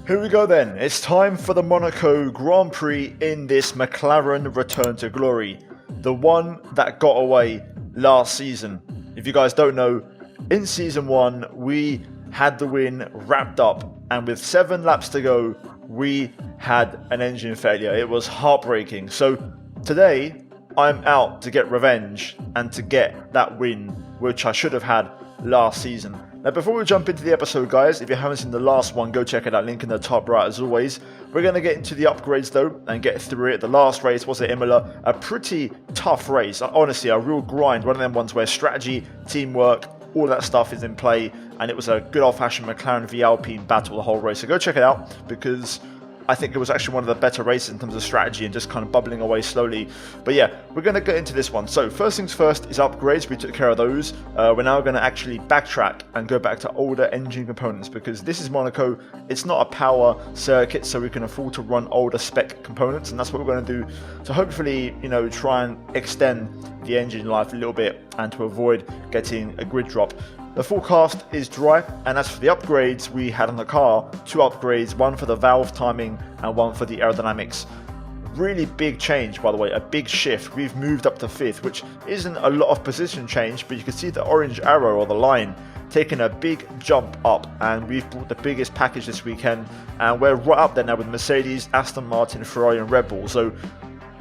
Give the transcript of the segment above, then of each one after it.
Here we go then, it's time for the Monaco Grand Prix in this McLaren Return to Glory. The one that got away last season. If you guys don't know, in Season 1 we had the win wrapped up, and with 7 laps to go we had an engine failure. It was heartbreaking. So today I'm out to get revenge and to get that win which I should have had last season. Now before we jump into the episode guys, if you haven't seen the last one, go check it out, link in the top right as always. We're going to get into the upgrades though and get through it. The last race was at Imola, a pretty tough race, honestly a real grind, one of them ones where strategy, teamwork, all that stuff is in play, and it was a good old-fashioned McLaren v Alpine battle the whole race. So go check it out because I think it was actually one of the better races in terms of strategy and just kind of bubbling away slowly. But yeah, we're going to get into this one. So first things first is upgrades. We took care of those. We're now going to actually backtrack and go back to older engine components because this is Monaco. It's not a power circuit, so we can afford to run older spec components, and that's what we're going to do to hopefully, you know, try and extend the engine life a little bit and to avoid getting a grid drop. The forecast is dry, and as for the upgrades we had on the car, 2 upgrades, one for the valve timing and one for the aerodynamics. Really big change, by the way, a big shift. We've moved up to 5th, which isn't a lot of position change, but you can see the orange arrow or the line taking a big jump up, and we've brought the biggest package this weekend, and we're right up there now with Mercedes, Aston Martin, Ferrari and Red Bull. So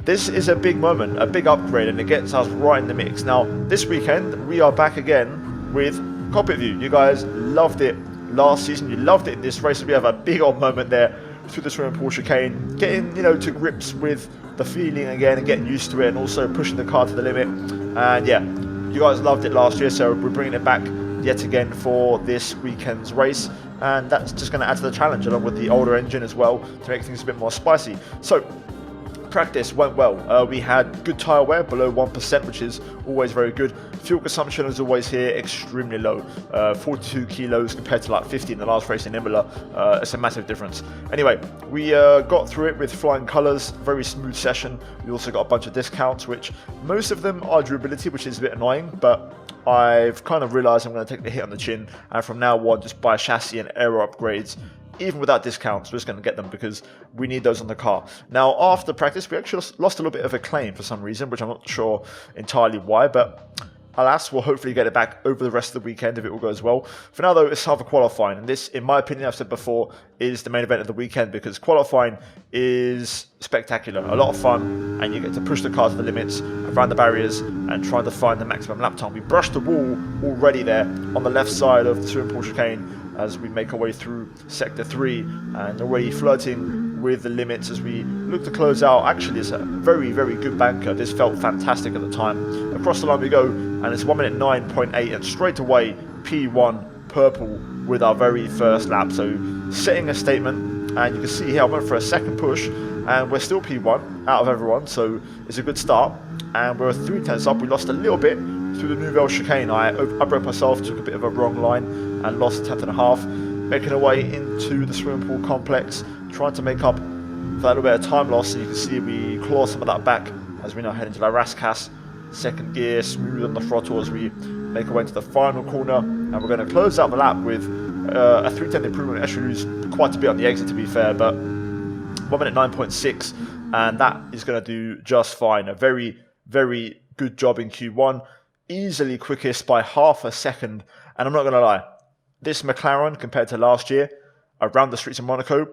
this is a big moment, a big upgrade, and it gets us right in the mix. Now this weekend we are back again with cockpit view. You guys loved it last season, you loved it in this race. We have a big old moment there through the swimming pool chicane, getting, you know, to grips with the feeling again and getting used to it, and also pushing the car to the limit. And yeah, you guys loved it last year, so we're bringing it back yet again for this weekend's race, and that's just going to add to the challenge along with the older engine as well to make things a bit more spicy. So practice went well. We had good tyre wear, below 1%, which is always very good. Fuel consumption is always here extremely low, 42 kilos compared to like 50 in the last race in Imola. It's a massive difference. Anyway, we got through it with flying colours, very smooth session. We also got a bunch of discounts, which most of them are durability, which is a bit annoying, but I've kind of realised I'm going to take the hit on the chin, and from now on just buy chassis and aero upgrades. Even without discounts, we're just going to get them because we need those on the car. Now, after practice, we actually lost a little bit of acclaim for some reason, which I'm not sure entirely why, but alas, we'll hopefully get it back over the rest of the weekend if it all goes well. For now, though, it's time for qualifying, and this, in my opinion, I've said before, is the main event of the weekend because qualifying is spectacular, a lot of fun, and you get to push the car to the limits, around the barriers, and try to find the maximum lap time. We brushed the wall already there on the left side of the swimming pool chicane as we make our way through Sector 3, and already flirting with the limits as we look to close out. Actually, it's a very, very good banker. This felt fantastic at the time. Across the line we go, and it's 1 minute 9.8, and straight away P1 purple with our very first lap. So setting a statement, and you can see here I went for a second push, and we're still P1 out of everyone, so it's a good start. And we're 3 tenths up. We lost a little bit through the Nouvelle chicane. I broke myself, took a bit of a wrong line and lost a tenth and a half, making our way into the swimming pool complex, trying to make up for that little bit of time loss. And you can see we claw some of that back as we now head into La Rascasse. Second gear, smooth on the throttle as we make our way into the final corner, and we're going to close out the lap with a 3/10 improvement. Actually lose quite a bit on the exit to be fair, but 1 minute 9.6, and that is going to do just fine. A very, very good job in Q1, easily quickest by half a second. And I'm not going to lie, this McLaren compared to last year around the streets of Monaco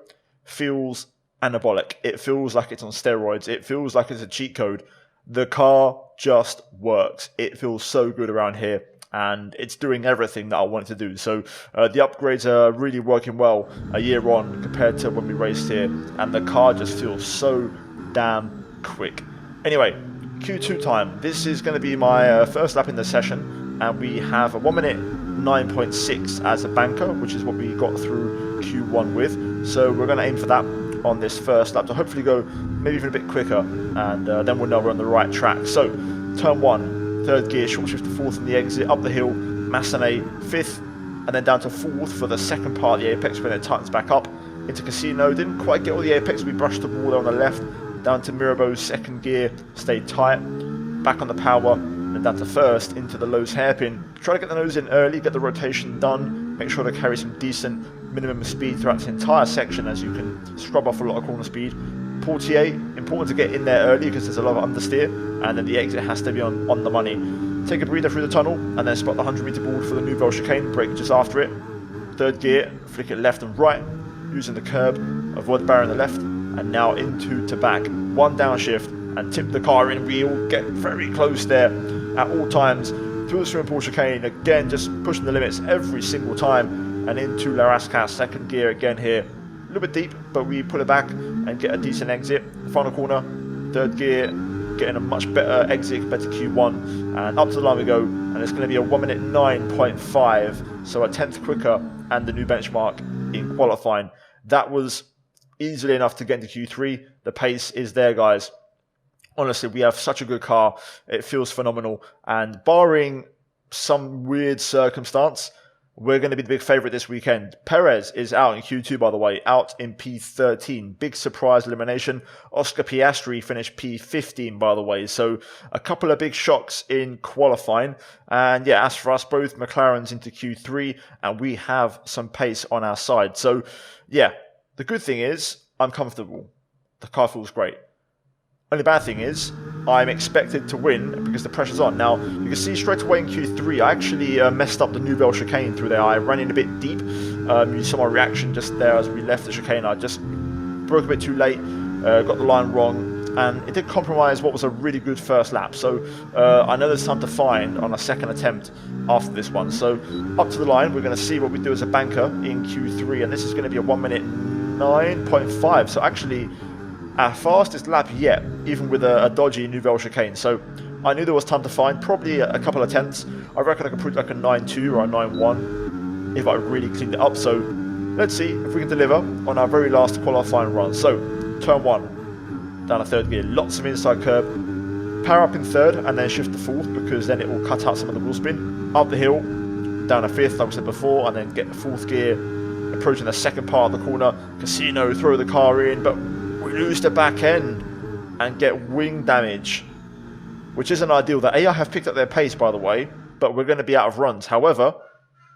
feels anabolic. It feels like it's on steroids. It feels like it's a cheat code. The car just works. It feels so good around here, and it's doing everything that I want it to do. So the upgrades are really working well a year on compared to when we raced here, and the car just feels so damn quick. Anyway, Q2 time. This is going to be my first lap in the session, and we have a 1 minute 9.6 as a banker, which is what we got through Q1 with. So we're going to aim for that on this first lap to hopefully go maybe even a bit quicker, and then we'll know we're on the right track. So turn 1, 3rd gear, short shift to 4th on the exit, up the hill, Massenet 5th, and then down to 4th for the second part of the apex when it tightens back up into Casino. Didn't quite get all the apex, we brushed the wall there on the left, down to Mirabeau's 2nd gear, stayed tight, back on the power, and down to 1st into the Lowe's hairpin. Try to get the nose in early, get the rotation done, make sure to carry some decent minimum speed throughout this entire section, as you can scrub off a lot of corner speed. Portier, important to get in there early because there's a lot of understeer, and then the exit has to be on the money. Take a breather through the tunnel, and then spot the 100-meter board for the Nouvelle chicane, brake just after it. Third gear, flick it left and right, using the curb, avoid the barrier on the left, and now into to back. One downshift, and tip the car in wheel, get very close there at all times. Through the swimming pool chicane, again just pushing the limits every single time, and into La Rascasse, second gear again here. A little bit deep, but we pull it back and get a decent exit. Final corner, third gear, getting a much better exit compared to Q1, and up to the line we go, and it's going to be a 1 minute 9.5, so a tenth quicker and the new benchmark in qualifying. That was easily enough to get into Q3. The pace is there, guys. Honestly, we have such a good car. It feels phenomenal, and barring some weird circumstance, we're going to be the big favourite this weekend. Perez is out in Q2, by the way, out in P13. Big surprise elimination. Oscar Piastri finished P15, by the way. So a couple of big shocks in qualifying. And yeah, as for us both, McLaren's into Q3, and we have some pace on our side. So yeah, the good thing is I'm comfortable. The car feels great. Only bad thing is, I'm expected to win because the pressure's on. Now, you can see straight away in Q3, I actually messed up the Nouvelle chicane through there. I ran in a bit deep. You saw my reaction just there as we left the chicane. I just broke a bit too late, got the line wrong, and it did compromise what was a really good first lap. So I know there's time to find on a second attempt after this one. So up to the line, we're going to see what we do as a banker in Q3, and this is going to be a 1 minute 9.5. So actually, our fastest lap yet, even with a dodgy Nouvelle chicane. So I knew there was time to find, probably a couple of tenths. I reckon I could put like a 9.2 or a 9.1 if I really cleaned it up. So let's see if we can deliver on our very last qualifying run. So turn one, down a third gear, lots of inside curb, power up in third and then shift to fourth, because then it will cut out some of the wheel spin. Up the hill, down a fifth like we said before, and then get the fourth gear, approaching the second part of the corner. Casino, throw the car in, but we lose the back end and get wing damage, which isn't ideal. The AI have picked up their pace, by the way, but we're going to be out of runs. However,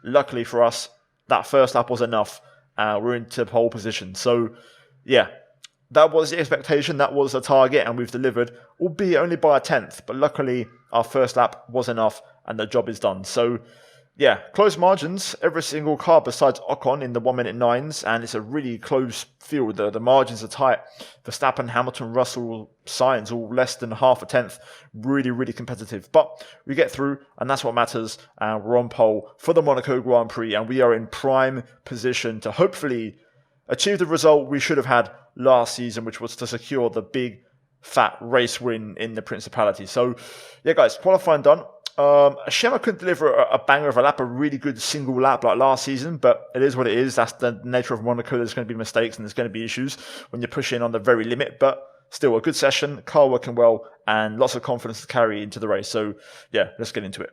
luckily for us, that first lap was enough. We're into pole position. So, yeah, that was the expectation. That was the target, and we've delivered, albeit only by a tenth. But luckily, our first lap was enough, and the job is done. So, yeah, close margins. Every single car besides Ocon in the 1 minute 9s, and it's a really close field. The margins are tight. Verstappen, Hamilton, Russell, Sainz, all less than half a tenth. Really, really competitive. But we get through, and that's what matters. And we're on pole for the Monaco Grand Prix, and we are in prime position to hopefully achieve the result we should have had last season, which was to secure the big, fat race win in the Principality. So, yeah, guys, qualifying done. A shame I couldn't deliver a banger of a lap, a really good single lap like last season, but it is what it is. That's the nature of Monaco. There's going to be mistakes and there's going to be issues when you're pushing on the very limit, but still a good session, car working well, and lots of confidence to carry into the race. So yeah, let's get into it.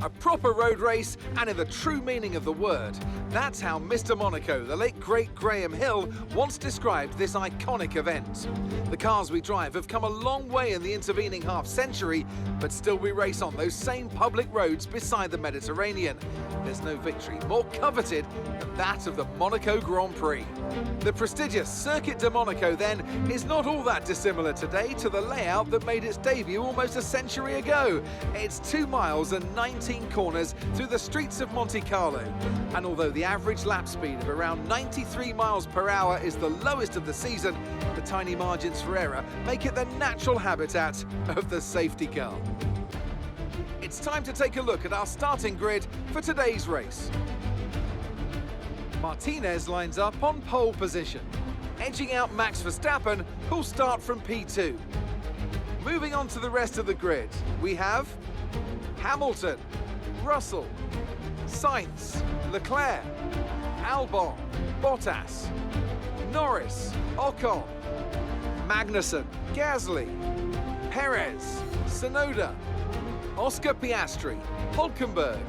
A proper road race, and in the true meaning of the word. That's how Mr. Monaco, the late great Graham Hill, once described this iconic event. The cars we drive have come a long way in the intervening half-century, but still we race on those same public roads beside the Mediterranean. There's no victory more coveted than that of the Monaco Grand Prix. The prestigious Circuit de Monaco, then, is not all that dissimilar today to the layout that made its debut almost a century ago. It's 2 miles and 19 corners through the streets of Monte Carlo. And although the average lap speed of around 93 miles per hour is the lowest of the season, the tiny margins for error make it the natural habitat of the safety car. It's time to take a look at our starting grid for today's race. Martinez lines up on pole position, edging out Max Verstappen, who'll start from P2. Moving on to the rest of the grid, we have Hamilton, Russell, Sainz, Leclerc, Albon, Bottas, Norris, Ocon, Magnussen, Gasly, Perez, Tsunoda, Oscar Piastri, Hülkenberg,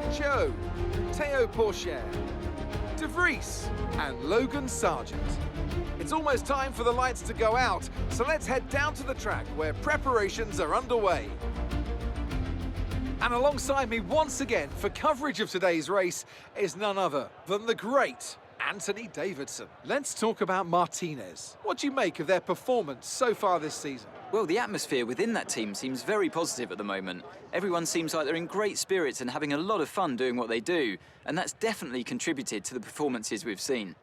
Zhou, Théo Pourchaire, De Vries, and Logan Sargent. It's almost time for the lights to go out, so let's head down to the track where preparations are underway. And alongside me once again for coverage of today's race is none other than the great Anthony Davidson. Let's talk about Martinez. What do you make of their performance so far this season? Well, the atmosphere within that team seems very positive at the moment. Everyone seems like they're in great spirits and having a lot of fun doing what they do, and that's definitely contributed to the performances we've seen.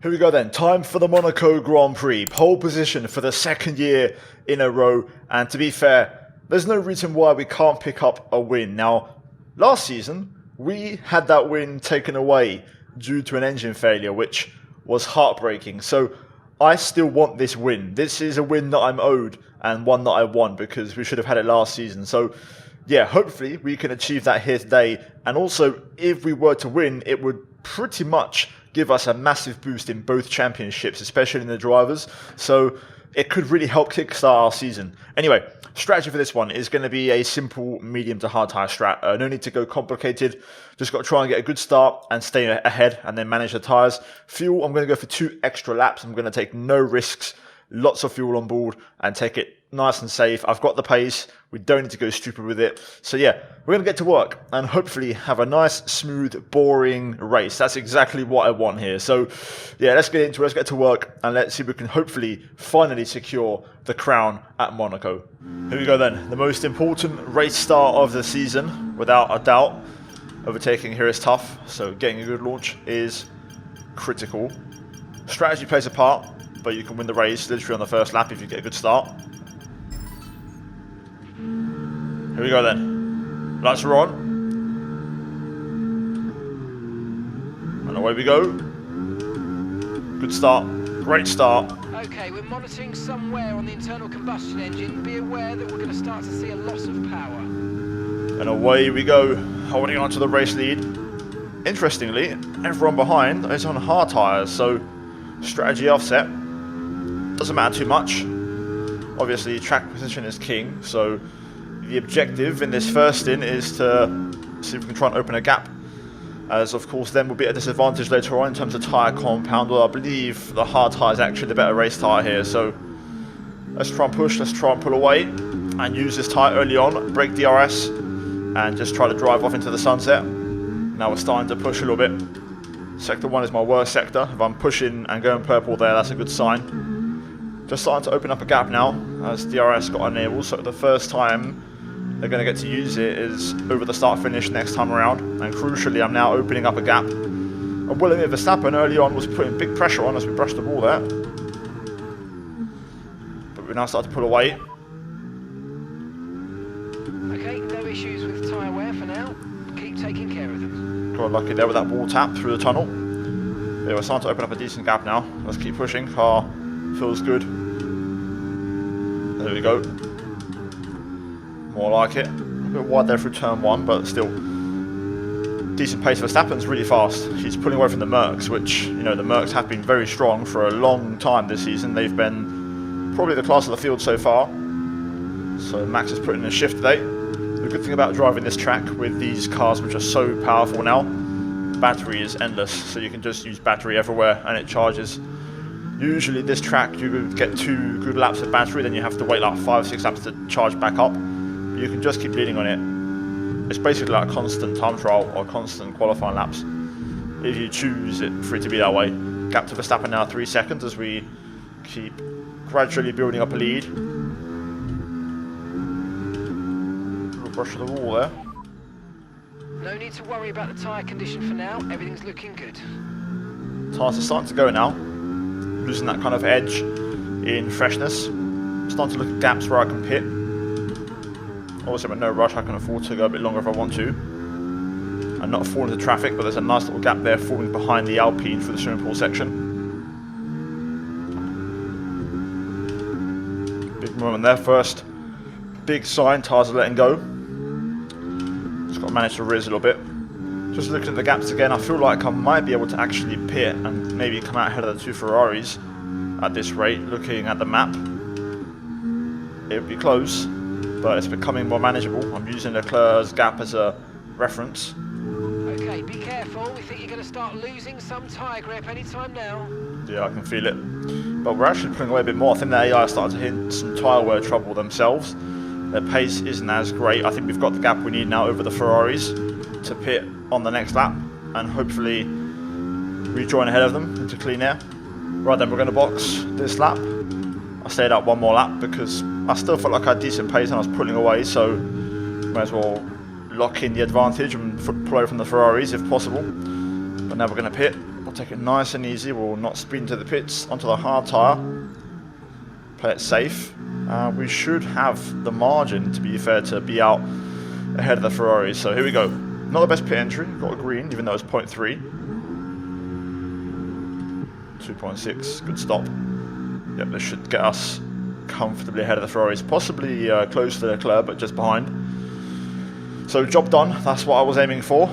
Here we go then, time for the Monaco Grand Prix. Pole position for the second year in a row, and to be fair, there's no reason why we can't pick up a win. Now, last season, we had that win taken away due to an engine failure, which was heartbreaking. So I still want this win. This is a win that I'm owed and one that I want because we should have had it last season. So yeah, hopefully we can achieve that here today. And also, if we were to win, it would pretty much give us a massive boost in both championships, especially in the drivers. So it could really help kickstart our season. Anyway, strategy for this one is going to be a simple medium to hard tyre strat. No need to go complicated. Just got to try and get a good start and stay ahead and then manage the tyres. Fuel, I'm going to go for 2 extra laps. I'm going to take no risks, lots of fuel on board and take it nice and safe. I've got the pace. We don't need to go stupid with it. So yeah, we're going to get to work and hopefully have a nice, smooth, boring race. That's exactly what I want here. So yeah, let's get into it. Let's get to work and let's see if we can hopefully finally secure the crown at Monaco. Here we go then. The most important race start of the season, without a doubt. Overtaking here is tough, so getting a good launch is critical. Strategy plays a part, but you can win the race literally on the first lap if you get a good start. Here we go then. Lights are on. And away we go. Good start. Great start. Okay, we're monitoring somewhere on the internal combustion engine. Be aware that we're going to start to see a loss of power. And away we go, holding on to the race lead. Interestingly, everyone behind is on hard tyres, so strategy offset doesn't matter too much. Obviously, track position is king, so the objective in this first stint is to see if we can try and open a gap, as of course then we'll be at a disadvantage later on in terms of tyre compound, although I believe the hard tyre is actually the better race tyre here. So let's try and push, let's try and pull away and use this tyre early on, break DRS and just try to drive off into the sunset. Now we're starting to push a little bit. Sector 1 is my worst sector. If I'm pushing and going purple there, that's a good sign. Just starting to open up a gap now as DRS got enabled, so the first time they're going to get to use it is over the start finish next time around. And crucially, I'm now opening up a gap. And William Verstappen early on was putting big pressure on as we brushed the ball there. But we now start to pull away. Okay, no issues with tyre wear for now. Keep taking care of them. Got lucky there with that ball tap through the tunnel. Yeah, we're starting to open up a decent gap now. Let's keep pushing. Car feels good. There we go. More like it. A bit wide there through turn 1, but still decent pace. Verstappen's really fast. He's pulling away from the Mercs, which, you know, the Mercs have been very strong for a long time this season. They've been probably the class of the field so far. So Max is putting in a shift today. The good thing about driving this track with these cars, which are so powerful now, battery is endless. So you can just use battery everywhere and it charges. Usually this track you would get 2 good laps of battery, then you have to wait like 5 or 6 laps to charge back up. You can just keep leading on it. It's basically like a constant time trial or constant qualifying laps if you choose it for it to be that way. Gap to Verstappen now 3 seconds as we keep gradually building up a lead. Little brush of the wall there. No need to worry about the tyre condition for now. Everything's looking good. Tyres are starting to go now. Losing that kind of edge in freshness. Starting to look at gaps where I can pit. Obviously, with no rush, I can afford to go a bit longer if I want to. And not fall into traffic, but there's a nice little gap there forming behind the Alpine for the swimming pool section. Big moment there first. Big sign, tyres are letting go. Just got to manage to raise a little bit. Just looking at the gaps again, I feel like I might be able to actually pit and maybe come out ahead of the 2 Ferraris at this rate, looking at the map. It would be close, but it's becoming more manageable. I'm using Leclerc's gap as a reference. Okay, be careful. We think you're going to start losing some tyre grip anytime now. Yeah, I can feel it. But we're actually pulling away a bit more. I think the AI started to hit some tyre wear trouble themselves. Their pace isn't as great. I think we've got the gap we need now over the Ferraris to pit on the next lap and hopefully rejoin ahead of them into clean air. Right then, we're going to box this lap. I stayed out one more lap because I still felt like I had decent pace and I was pulling away, so may as well lock in the advantage and pull away from the Ferraris if possible. But now we're going to pit. We'll take it nice and easy. We'll not speed into the pits onto the hard tyre. Play it safe. We should have the margin, to be fair, to be out ahead of the Ferraris. So here we go. Not the best pit entry. Got a green, even though it's 0.3. 2.6. Good stop. Yep, this should get us comfortably ahead of the Ferraris. Possibly close to Leclerc, but just behind. So job done. That's what I was aiming for.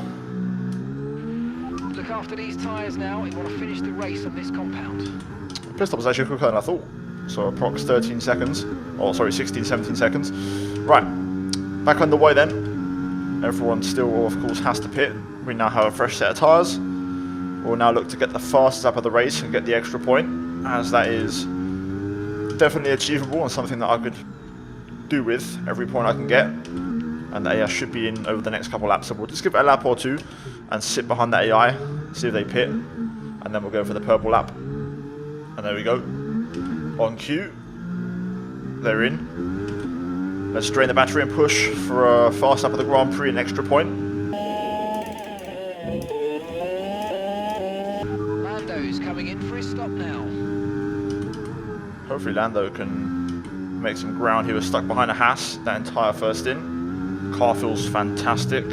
Look after these tyres now. You want to finish the race on this compound. The pit stop was actually quicker than I thought. So approx 13 seconds. Oh, sorry, 16, 17 seconds. Right, back on the way then. Everyone still, of course, has to pit. We now have a fresh set of tyres. We'll now look to get the fastest lap of the race and get the extra point, as that is definitely achievable and something that I could do with every point I can get. And the AI should be in over the next couple of laps. So we'll just give it a lap or two and sit behind the AI, see if they pit. And then we'll go for the purple lap. And there we go. On cue. They're in. Let's drain the battery and push for a fast lap of the Grand Prix, an extra point. Lando's coming in for his stop now. Hopefully Lando can make some ground. He was stuck behind a Haas that entire first in. Car feels fantastic.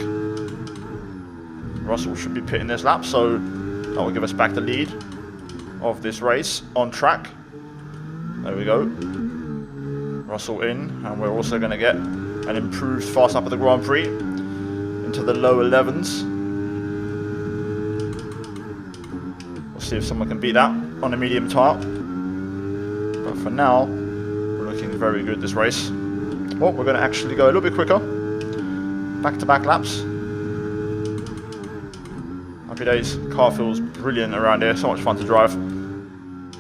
Russell should be pitting this lap, so that will give us back the lead of this race on track. There we go. Russell in, and we're also going to get an improved fast lap of the Grand Prix into the low 11s. We'll see if someone can beat that on a medium tyre. But for now, we're looking very good this race. Well, we're going to actually go a little bit quicker. Back-to-back laps. Happy days. Car feels brilliant around here. So much fun to drive.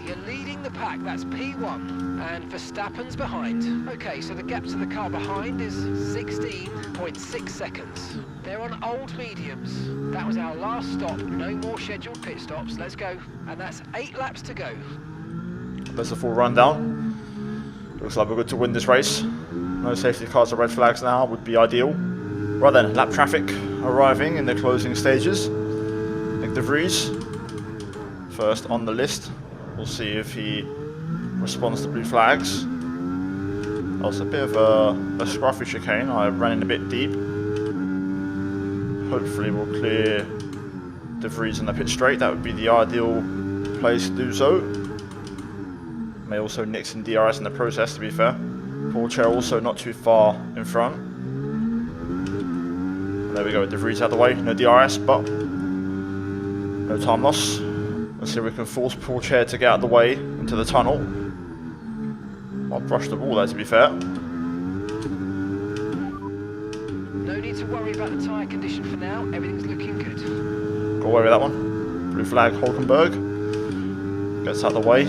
You're leading the pack. That's P1. And Verstappen's behind. Okay, so the gap to the car behind is 16.6 seconds. They're on old mediums. That was our last stop. No more scheduled pit stops. Let's go. And that's 8 laps to go. That's the full rundown. Looks like we're good to win this race. No safety cars or red flags now would be ideal. Right then, lap traffic arriving in the closing stages. Nick De Vries, first on the list. We'll see if he responds to blue flags. That was a bit of a scruffy chicane. I ran in a bit deep. Hopefully we'll clear De Vries in the pit straight. That would be the ideal place to do so. May also nick some DRS in the process, to be fair. Paul Chair also not too far in front. There we go, De Vries out of the way, no DRS, but no time loss. Let's see if we can force Paul Chair to get out of the way into the tunnel. I'll brush the ball there, to be fair. No need to worry about the tyre condition for now. Everything's looking good. Go away with that one. Blue flag, Hulkenberg. Gets out of the way.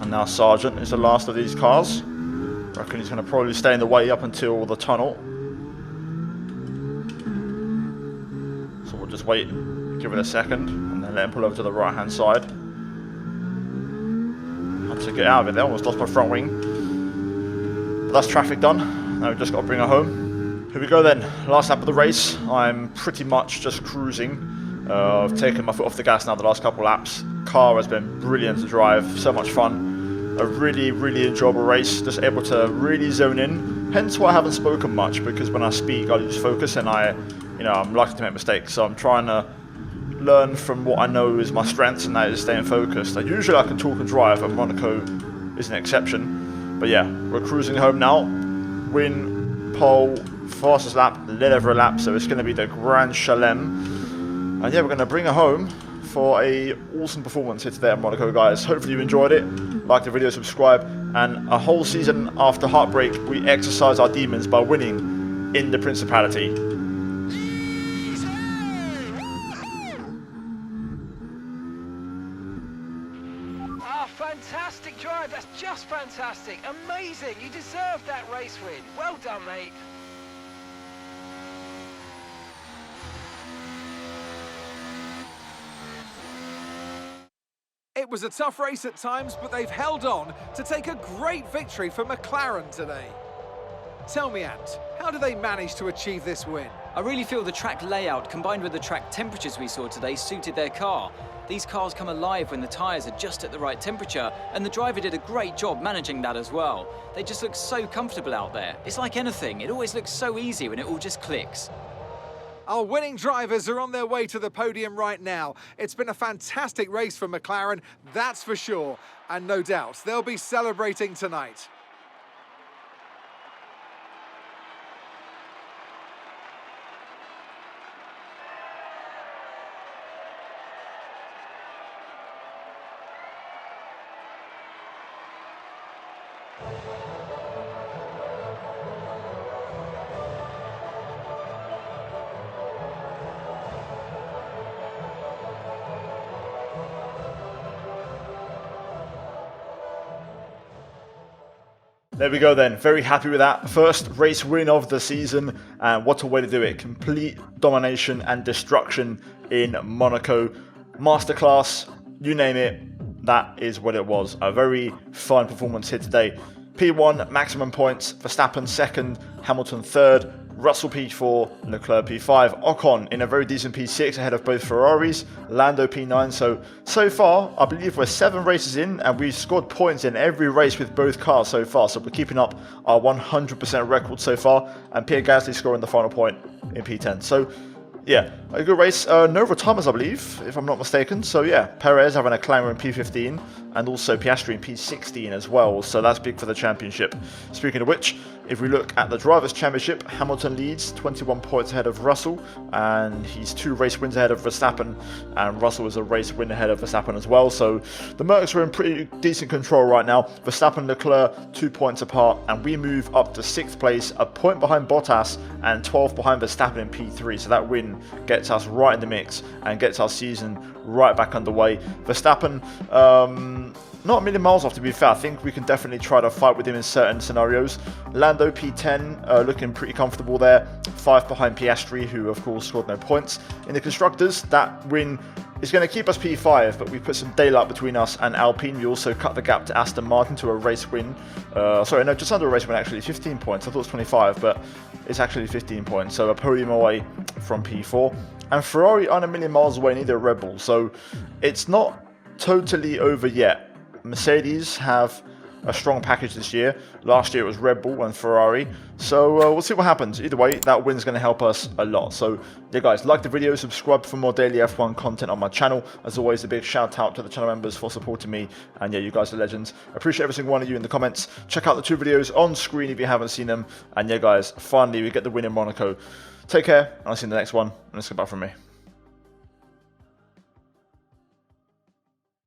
And now Sargent is the last of these cars. I reckon he's going to probably stay in the way up until the tunnel. So we'll just wait, give it a second, and then let him pull over to the right hand side. Had to get out of it there, almost lost my front wing. But that's traffic done. Now we've just got to bring her home. Here we go then, last lap of the race. I'm pretty much just cruising. I've taken my foot off the gas now the last couple laps. Car has been brilliant to drive, so much fun. A really, really enjoyable race, just able to really zone in. Hence why I haven't spoken much, because when I speak I lose focus and I'm likely to make mistakes. So I'm trying to learn from what I know is my strengths, and that is staying focused. Usually I can talk and drive, and Monaco is an exception. But yeah, we're cruising home now. Win, pole, fastest lap, lead over a lap, so it's going to be the Grand Chelem. And yeah, we're going to bring her home for a awesome performance here today at Monaco, guys. Hopefully you enjoyed it. Like the video, subscribe, and a whole season after heartbreak, we exercise our demons by winning in the Principality. Ah, fantastic. Fantastic drive, that's just fantastic. Amazing, you deserve that race win. Well done, mate. It was a tough race at times, but they've held on to take a great victory for McLaren today. Tell me, Ant, how do they manage to achieve this win? I really feel the track layout combined with the track temperatures we saw today suited their car. These cars come alive when the tyres are just at the right temperature, and the driver did a great job managing that as well. They just look so comfortable out there. It's like anything, it always looks so easy when it all just clicks. Our winning drivers are on their way to the podium right now. It's been a fantastic race for McLaren, that's for sure. And no doubt, they'll be celebrating tonight. There we go then, very happy with that. First race win of the season, and what a way to do it. Complete domination and destruction in Monaco. Masterclass, you name it, that is what it was. A very fun performance here today. P1, maximum points, Verstappen second, Hamilton third, Russell P4, Leclerc P5, Ocon in a very decent P6 ahead of both Ferraris, Lando P9. So far, I believe we're 7 races in and we've scored points in every race with both cars so far. So we're keeping up our 100% record so far, and Pierre Gasly scoring the final point in P10. So yeah, a good race. No retirements, I believe, if I'm not mistaken. So yeah, Perez having a climber in P15 and also Piastri in P16 as well. So that's big for the championship. Speaking of which, if we look at the Drivers' Championship, Hamilton leads 21 points ahead of Russell, and he's 2 race wins ahead of Verstappen, and Russell is a race win ahead of Verstappen as well. So the Mercs are in pretty decent control right now. Verstappen and Leclerc 2 points apart, and we move up to 6th place, a point behind Bottas and 12th behind Verstappen in P3. So that win gets us right in the mix and gets our season right back underway. Verstappen, not a million miles off, to be fair. I think we can definitely try to fight with him in certain scenarios. Lando P10 looking pretty comfortable there. 5 behind Piastri, who of course scored no points. In the Constructors, that win is going to keep us P5, but we put some daylight between us and Alpine. We also cut the gap to Aston Martin to a race win. Sorry, no, just under a race win actually. 15 points. I thought it was 25, but it's actually 15 points. So a podium away from P4. And Ferrari aren't a million miles away, neither Red Bull. So it's not totally over yet. Mercedes have a strong package this year. Last year it was Red Bull and Ferrari. So we'll see what happens. Either way, that win's going to help us a lot. So yeah guys, like the video, subscribe for more daily F1 content on my channel. As always, a big shout out to the channel members for supporting me. And yeah, you guys are legends. Appreciate every single one of you in the comments. Check out the 2 videos on screen if you haven't seen them. And yeah guys, finally we get the win in Monaco. Take care, and I'll see you in the next one. And that's goodbye from me.